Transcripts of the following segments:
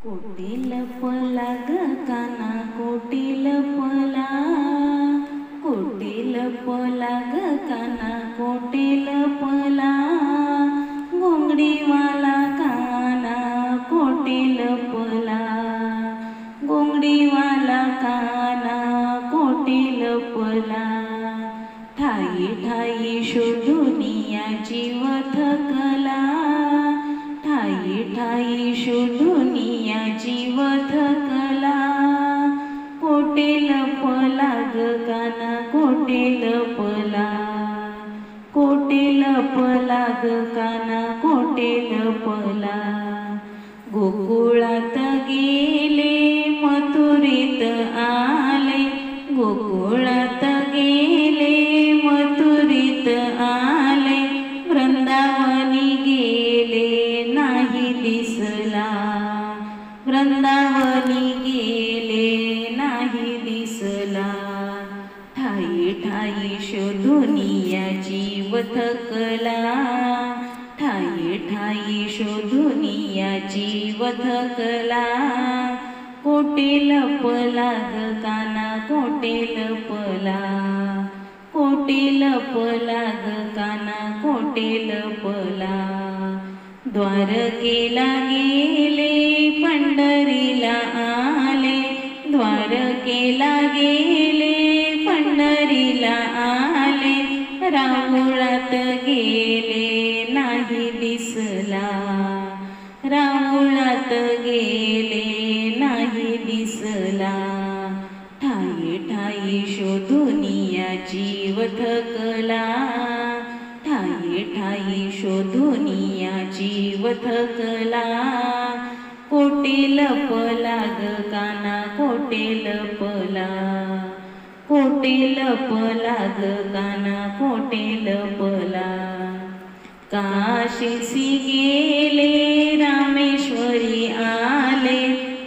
कोटी लपला ग काना कोटी लपला, कोटी लपला ग काना कोटी लपला, घोंगडीवाला काना कोटी लपला, घोंगडीवाला काना कोटी लपला, ठाई ठाई शोधुनिया जीव थकला, ठाई ठाई शोधुनिया जीव थकला, कोटे लपला ग काना कोटे लपला, कोटे लपला ग काना कोटे लपला, गोकुळात गेले मथुरेत आले, गोकुळात गेले मथुरेत आले, वृंदावनी गेले नाही दिसला, वृंदावनी गेले नाही दिसला, ठाई ठाई शोधुनिया जीव थकला, ठाई ठाई शोधुनिया जीव थकला, कोटे लपला ग काना कोटे लपला, कोटे लपला ग काना कोटे लपला, द्वारकेला गेले पंढरीला आले, द्वारकेला गेले पंढरीला आले, राहुळात गेले नाही दिसला, राहुळात गेले नाही दिसला, ठाई ठाई शोधुनिया जीव थकला, ठाई ठाई शोधुनिया जीव थकला, कोटे लपला ग काना कोटे लपला, कोटे लपला ग काना कोटे लपला, काशीसी गेले रामेश्वरी आले,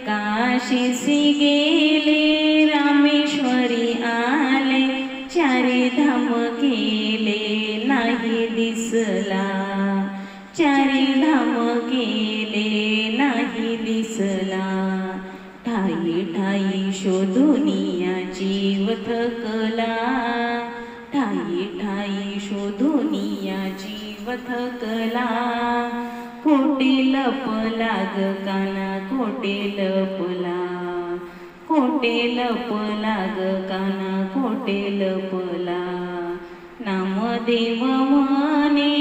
काशीसी गेले रामेश्वरी आले, चारी धाम केले नाही दिसला, चारी धाम केले नाही दिसला, ठाई ठाई शोधुनिया जीव थकला, ठाई ठाई शोधुनिया जीव थकला, कोटे लपला ग काना कोटे लपला, कोटे लपला ग काना कोटे लपला, नामदेव म्हणे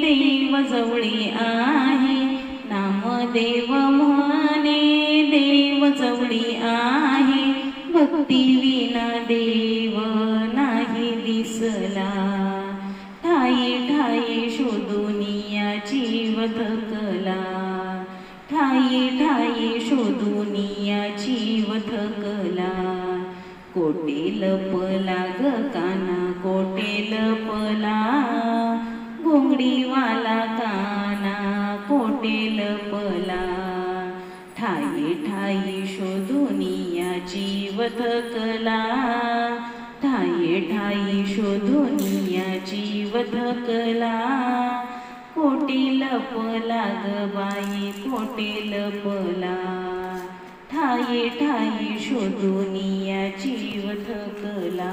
देव जवळी आहे, नामदेव म्हणे देव जवळी आहे, भक्ती विना देव नाही दिसला, ठाई ठाई शोधुनिया जीव थकला, ठाई ठाई शोधुनिया जीव थकला, कोटे लपला ग काना कोटे लपला, घोंगडीवाला काना कोटे लपला, ठाई ठाई शोधुनिया जीव थकला, ठाई ठाई शोधुनिया जीव थकला, कोटे लपला ग बाई कोटे लपला, ठाई ठाई शोधुनिया जीव थकला.